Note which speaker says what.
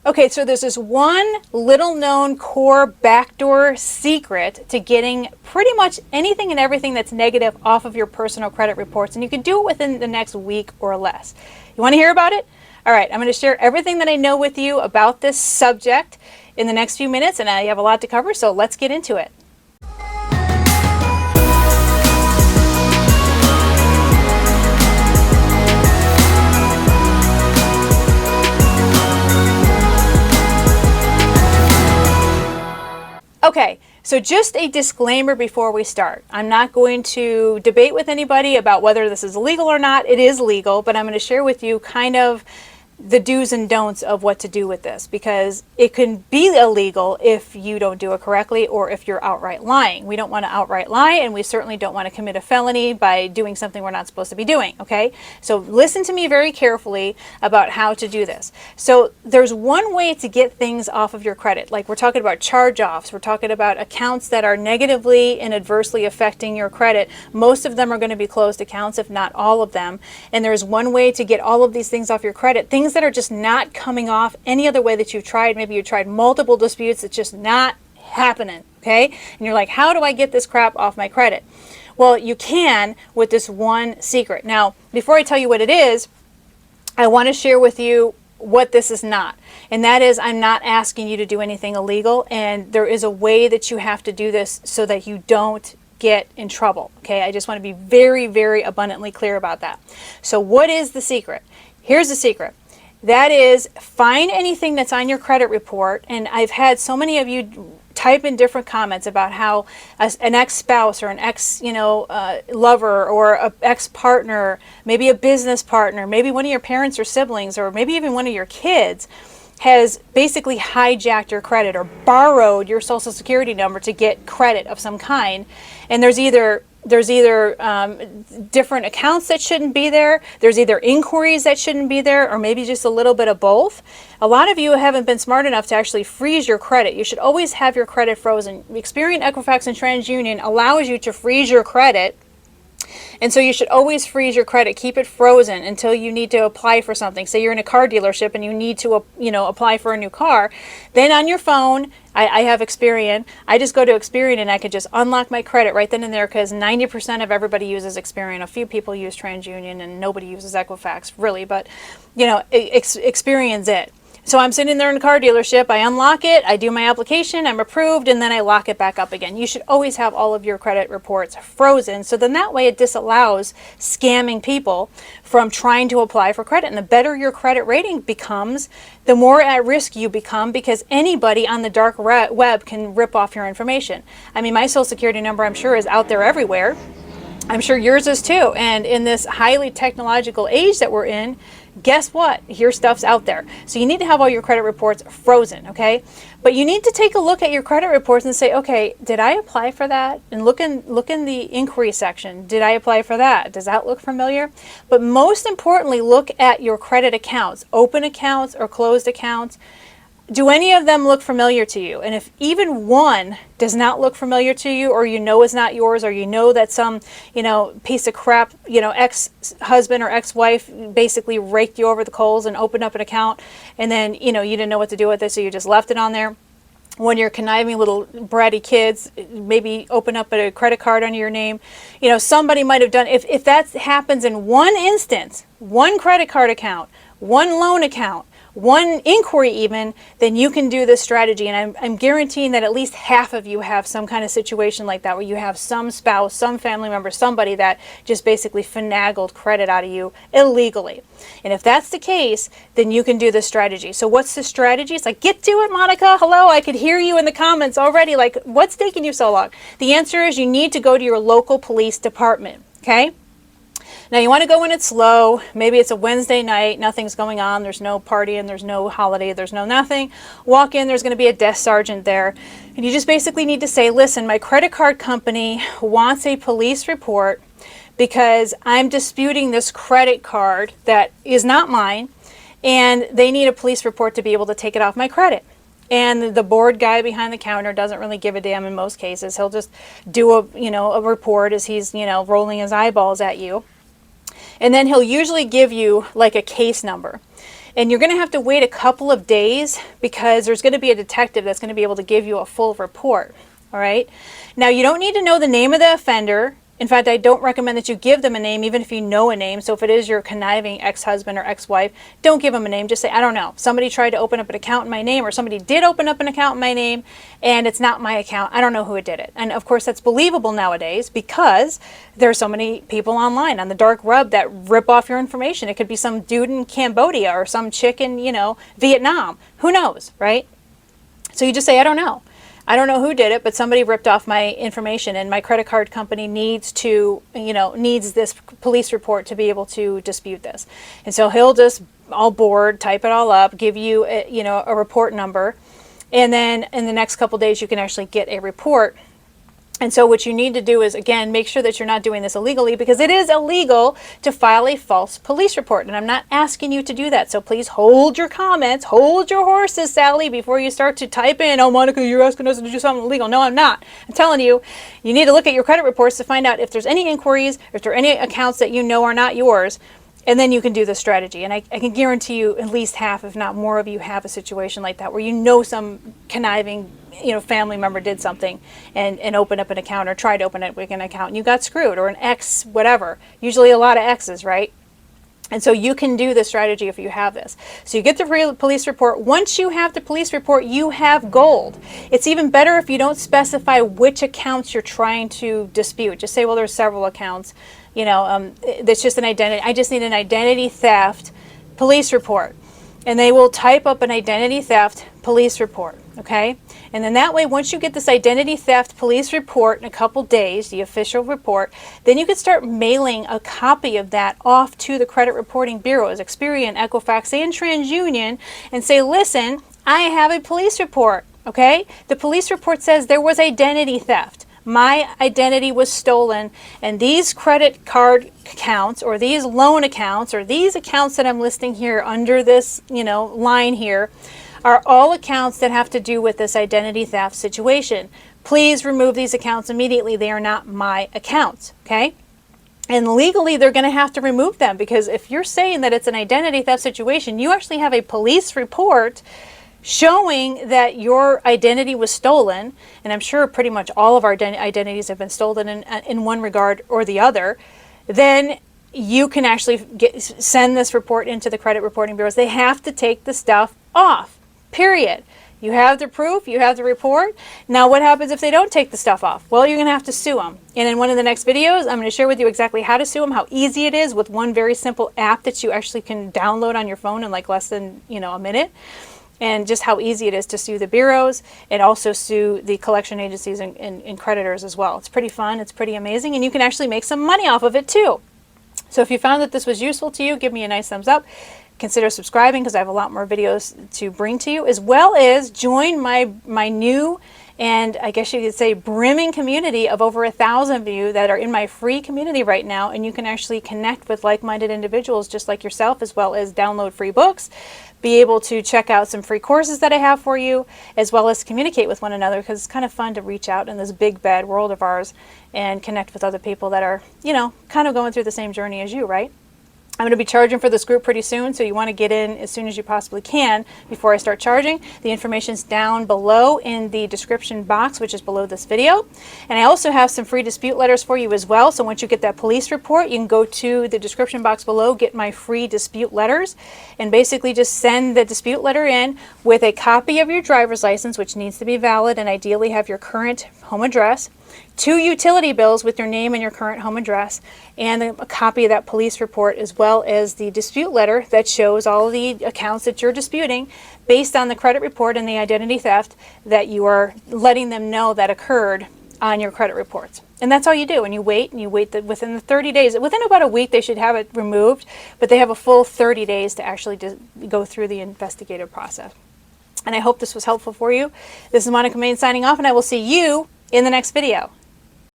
Speaker 1: Okay, so there's this one little known core backdoor secret to getting pretty much anything and everything that's negative off of your personal credit reports, and you can do it within the next week or less. You want to hear about it? All right, I'm going to share everything that I know with you about this subject in the next few minutes, and I have a lot to cover, so let's get into it. Okay, so just a disclaimer before we start. I'm not going to debate with anybody about whether this is legal or not. It is legal, but I'm going to share with you kind of the do's and don'ts of what to do with this, because it can be illegal if you don't do it correctly or if you're outright lying. We don't want to outright lie, and we certainly don't want to commit a felony by doing something we're not supposed to be doing, okay? So listen to me very carefully about how to do this. So there's one way to get things off of your credit. Like, we're talking about charge-offs, we're talking about accounts that are negatively and adversely affecting your credit. Most of them are going to be closed accounts, if not all of them. And there's one way to get all of these things off your credit. Things that are just not coming off any other way that you've tried. Maybe you tried multiple disputes, it's just not happening, okay? And you're like, how do I get this crap off my credit? Well, you can with this one secret. Now, before I tell you what it is, I want to share with you what this is not. And that is, I'm not asking you to do anything illegal, and there is a way that you have to do this so that you don't get in trouble, okay? I just want to be very, very abundantly clear about that. So what is the secret? Here's the secret. That is, find anything that's on your credit report, and I've had so many of you type in different comments about how an ex-spouse or an ex-lover or an ex-partner, maybe a business partner, maybe one of your parents or siblings, or maybe even one of your kids has basically hijacked your credit or borrowed your social security number to get credit of some kind. And there's either different accounts that shouldn't be there, there's either inquiries that shouldn't be there, or maybe just a little bit of both. A lot of you haven't been smart enough to actually freeze your credit. You should always have your credit frozen. Experian, Equifax, and TransUnion allows you to freeze your credit. And so you should always freeze your credit. Keep it frozen until you need to apply for something. Say you're in a car dealership and you need to apply for a new car. Then on your phone, I have Experian. I just go to Experian and I can just unlock my credit right then and there, because 90% of everybody uses Experian. A few people use TransUnion and nobody uses Equifax, really. But, Experian's it. So I'm sitting there in a car dealership, I unlock it, I do my application, I'm approved, and then I lock it back up again. You should always have all of your credit reports frozen, so then that way it disallows scamming people from trying to apply for credit. And the better your credit rating becomes, the more at risk you become, because anybody on the dark web can rip off your information. I mean, my social security number, I'm sure, is out there everywhere. I'm sure yours is too. And in this highly technological age that we're in, guess what? Your stuff's out there. So you need to have all your credit reports frozen, okay? But you need to take a look at your credit reports and say, okay, did I apply for that? And look in the inquiry section. Did I apply for that? Does that look familiar? But most importantly, look at your credit accounts, open accounts or closed accounts. Do any of them look familiar to you? And if even one does not look familiar to you, or is not yours, or that some, piece of crap, ex-husband or ex-wife basically raked you over the coals and opened up an account, and then, you didn't know what to do with it, so you just left it on there. When you're conniving little bratty kids, maybe open up a credit card under your name. Somebody might have done, if that happens in one instance, one credit card account, one loan account, one inquiry even, then you can do this strategy. And I'm guaranteeing that at least half of you have some kind of situation like that, where you have some spouse, some family member, somebody that just basically finagled credit out of you illegally. And if that's the case, then you can do this strategy. So what's the strategy? It's like, get to it, Monica. Hello, I could hear you in the comments already. Like, what's taking you so long? The answer is, you need to go to your local police department, okay? Now you want to go when it's slow. Maybe it's a Wednesday night, nothing's going on, there's no party and there's no holiday, there's no nothing. Walk in, there's going to be a desk sergeant there. And you just basically need to say, listen, my credit card company wants a police report because I'm disputing this credit card that is not mine, and they need a police report to be able to take it off my credit. And the board guy behind the counter doesn't really give a damn in most cases. He'll just do a report as he's, rolling his eyeballs at you. And then he'll usually give you like a case number. And you're going to have to wait a couple of days because there's going to be a detective that's going to be able to give you a full report. All right. Now, you don't need to know the name of the offender. In fact, I don't recommend that you give them a name, even if you know a name. So if it is your conniving ex-husband or ex-wife, don't give them a name. Just say, I don't know. Somebody tried to open up an account in my name, or somebody did open up an account in my name, and it's not my account. I don't know who it did it. And of course, that's believable nowadays because there are so many people online on the dark web that rip off your information. It could be some dude in Cambodia or some chick in, Vietnam. Who knows, right? So you just say, I don't know. I don't know who did it, but somebody ripped off my information, and my credit card company needs this police report to be able to dispute this. And so he'll just all bored, type it all up, give you a report number, and then in the next couple days you can actually get a report. And so what you need to do is, again, make sure that you're not doing this illegally, because it is illegal to file a false police report. And I'm not asking you to do that. So please hold your comments, hold your horses, Sally, before you start to type in, oh, Monica, you're asking us to do something illegal. No, I'm not. I'm telling you, you need to look at your credit reports to find out if there's any inquiries, if there are any accounts that you know are not yours. And then you can do the strategy. And I can guarantee you at least half, if not more of you, have a situation like that where some conniving family member did something and opened up an account or tried to open up an account and you got screwed, or an ex, whatever. Usually a lot of exes, right? And so you can do the strategy if you have this. So you get the police report. Once you have the police report, you have gold. It's even better if you don't specify which accounts you're trying to dispute. Just say, well, there's several accounts. That's just an identity. I just need an identity theft police report. And they will type up an identity theft police report, okay? And then that way, once you get this identity theft police report in a couple days, the official report, then you can start mailing a copy of that off to the credit reporting bureaus, Experian, Equifax, and TransUnion, and say, listen, I have a police report, okay? The police report says there was identity theft. My identity was stolen, and these credit card accounts, or these loan accounts, or these accounts that I'm listing here under this, line here, are all accounts that have to do with this identity theft situation. Please remove these accounts immediately. They are not my accounts, okay? And legally, they're going to have to remove them, because if you're saying that it's an identity theft situation, you actually have a police report showing that your identity was stolen, and I'm sure pretty much all of our identities have been stolen in one regard or the other, then you can actually send this report into the credit reporting bureaus. They have to take the stuff off, period. You have the proof, you have the report. Now what happens if they don't take the stuff off? Well, you're going to have to sue them. And in one of the next videos, I'm going to share with you exactly how to sue them, how easy it is with one very simple app that you actually can download on your phone in like less than a minute. And just how easy it is to sue the bureaus and also sue the collection agencies and creditors as well. It's pretty fun. It's pretty amazing. And you can actually make some money off of it too. So if you found that this was useful to you, give me a nice thumbs up. Consider subscribing, because I have a lot more videos to bring to you, as well as join my new, and I guess you could say brimming community of over 1,000 of you that are in my free community right now. And you can actually connect with like-minded individuals just like yourself, as well as download free books, be able to check out some free courses that I have for you, as well as communicate with one another, because it's kind of fun to reach out in this big bad world of ours and connect with other people that are, kind of going through the same journey as you, right? I'm going to be charging for this group pretty soon, so you want to get in as soon as you possibly can before I start charging. The information's down below in the description box, which is below this video. And I also have some free dispute letters for you as well. So once you get that police report, you can go to the description box below, get my free dispute letters, and basically just send the dispute letter in with a copy of your driver's license, which needs to be valid and ideally have your current home address, 2 utility bills with your name and your current home address, and a copy of that police report, as well as the dispute letter that shows all of the accounts that you're disputing based on the credit report and the identity theft that you are letting them know that occurred on your credit reports. And that's all you do. And you wait that within the 30 days, within about a week, they should have it removed, but they have a full 30 days to actually go through the investigative process. And I hope this was helpful for you. This is Monica Main signing off, and I will see you in the next video.